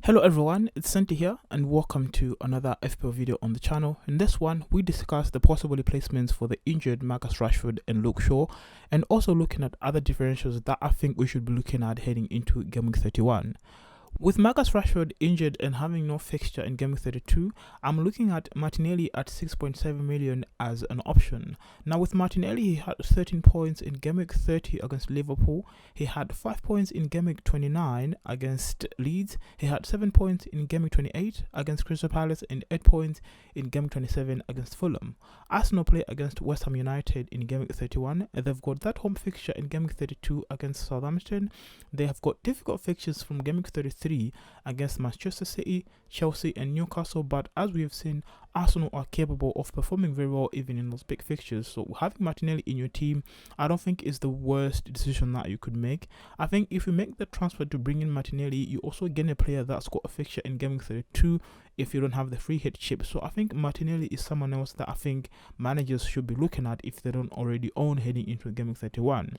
Hello everyone, it's Santi here and welcome to another FPL video on the channel. In this one, we discuss the possible replacements for the injured Marcus Rashford and Luke Shaw, and also looking at other differentials that I think we should be looking at heading into Game Week 31. With Marcus Rashford injured and having no fixture in Game Week 32, I'm looking at Martinelli at 6.7 million as an option. Now with Martinelli, he had 13 points in Game Week 30 against Liverpool. He had 5 points in Game Week 29 against Leeds. He had 7 points in Game Week 28 against Crystal Palace and 8 points in Game Week 27 against Fulham. Arsenal play against West Ham United in Game Week 31. They've got that home fixture in Game Week 32 against Southampton. They have got difficult fixtures from Game Week 33 against Manchester City, Chelsea and Newcastle, but as we have seen, Arsenal are capable of performing very well even in those big fixtures. So having Martinelli in your team, I don't think is the worst decision that you could make. I think if you make the transfer to bring in Martinelli, you also gain a player that's got a fixture in Game Week 32 if you don't have the free hit chip. So I think Martinelli is someone else that I think managers should be looking at if they don't already own heading into Game Week 31.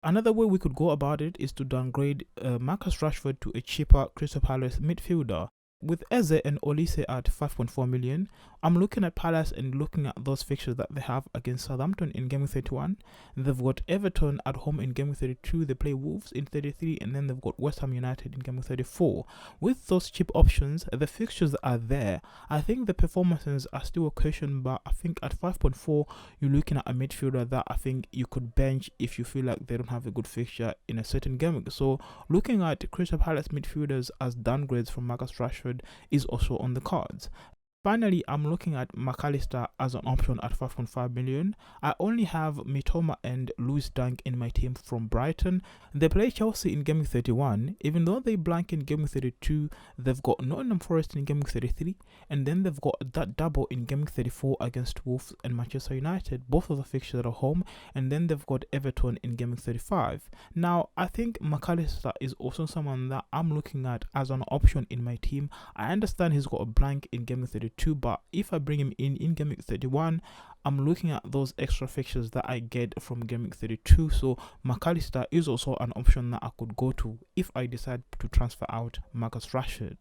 Another way we could go about it is to downgrade Marcus Rashford to a cheaper Crystal Palace midfielder. With Eze and Olise at 5.4 million, I'm looking at Palace and looking at those fixtures that they have against Southampton in Game Week 31. They've got Everton at home in Game Week 32, they play Wolves in 33, and then they've got West Ham United in Game Week 34. With those cheap options, the fixtures are there. I think the performances are still a question, but I think at 5.4, you're looking at a midfielder that I think you could bench if you feel like they don't have a good fixture in a certain game week. So looking at Crystal Palace midfielders as downgrades from Marcus Rashford is also on the cards. Finally, I'm looking at McAllister as an option at 5.5 million. I only have Mitoma and Lewis Dunk in my team from Brighton. They play Chelsea in Game Week 31. Even though they blank in Game Week 32, they've got Nottingham Forest in Game Week 33, and then they've got that double in Game Week 34 against Wolves and Manchester United. Both of the fixtures are home, and then they've got Everton in Game Week 35. Now, I think McAllister is also someone that I'm looking at as an option in my team. I understand he's got a blank in Game Week 32. But if I bring him in Game Week 31, I'm looking at those extra fixtures that I get from Game Week 32. So McAllister is also an option that I could go to if I decide to transfer out Marcus Rashford.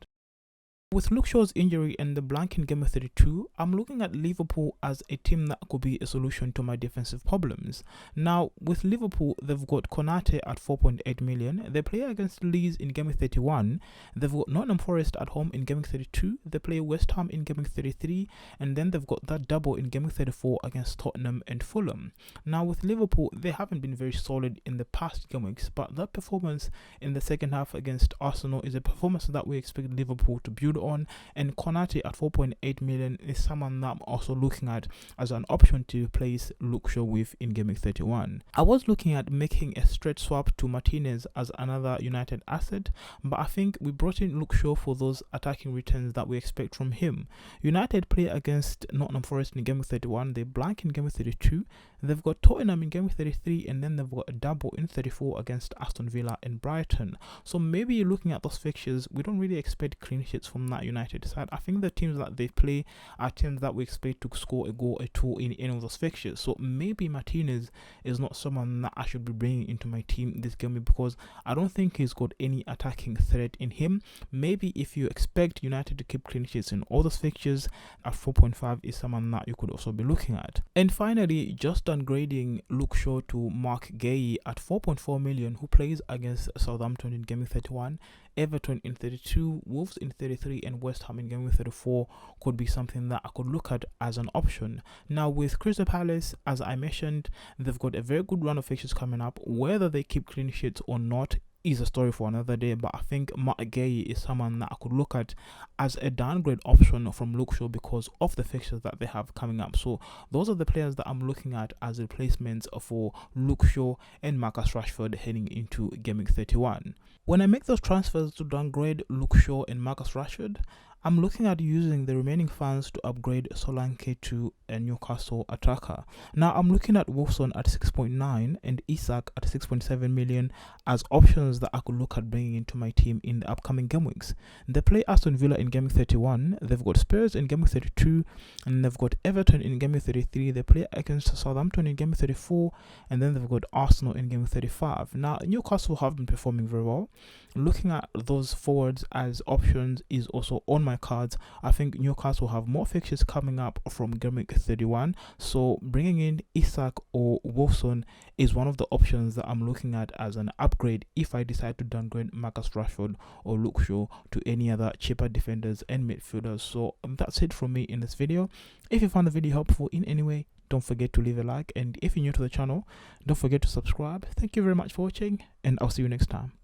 With Luke Shaw's injury and the blank in Game Week 32, I'm looking at Liverpool as a team that could be a solution to my defensive problems. Now, with Liverpool, they've got Konate at 4.8 million. They play against Leeds in Game Week 31. They've got Nottingham Forest at home in Game Week 32. They play West Ham in Game Week 33. And then they've got that double in Game Week 34 against Tottenham and Fulham. Now, with Liverpool, they haven't been very solid in the past game weeks, but that performance in the second half against Arsenal is a performance that we expect Liverpool to build on, and Konate at 4.8 million is someone that I'm also looking at as an option to replace Luke Shaw with in Game Week 31. I was looking at making a straight swap to Martinez as another United asset, but I think we brought in Luke Shaw for those attacking returns that we expect from him. United play against Nottingham Forest in Game Week 31, they blank in Game Week 32, they've got Tottenham in Game Week 33, and then they've got a double in 34 against Aston Villa and Brighton. So maybe you're looking at those fixtures, we don't really expect clean sheets from that United side. I think the teams that they play are teams that we expect to score a goal or two in any of those fixtures. So maybe Martinez is not someone that I should be bringing into my team this game because I don't think he's got any attacking threat in him. Maybe if you expect United to keep clean sheets in all those fixtures, at 4.5 is someone that you could also be looking at. And finally, just downgrading Luke Shaw to Mark Gay at 4.4 million, who plays against Southampton in Game Week 31. Everton in 32, Wolves in 33, and West Ham in Game Week 34 could be something that I could look at as an option. Now with Crystal Palace, as I mentioned, they've got a very good run of fixtures coming up. Whether they keep clean sheets or not is a story for another day, but I think Mark Gay is someone that I could look at as a downgrade option from Luke Shaw because of the fixtures that they have coming up. So those are the players that I'm looking at as replacements for Luke Shaw and Marcus Rashford heading into Game Week 31. When I make those transfers to downgrade Luke Shaw and Marcus Rashford, I'm looking at using the remaining funds to upgrade Solanke to a Newcastle attacker. Now I'm looking at Wilson at 6.9 and Isak at 6.7 million as options that I could look at bringing into my team in the upcoming game weeks. They play Aston Villa in game 31, they've got Spurs in game 32, and they've got Everton in game 33. They play against Southampton in game 34, and then they've got Arsenal in game 35. Now Newcastle have been performing very well. Looking at those forwards as options is also on my cards. I think Newcastle have more fixtures coming up from game week 31, so bringing in Isak or Wilson is one of the options that I'm looking at as an upgrade if I decide to downgrade Marcus Rashford or Luke Shaw to any other cheaper defenders and midfielders. So that's it from me in this video. If you found the video helpful in any way, don't forget to leave a like, and if you're new to the channel, don't forget to subscribe. Thank you very much for watching, and I'll see you next time.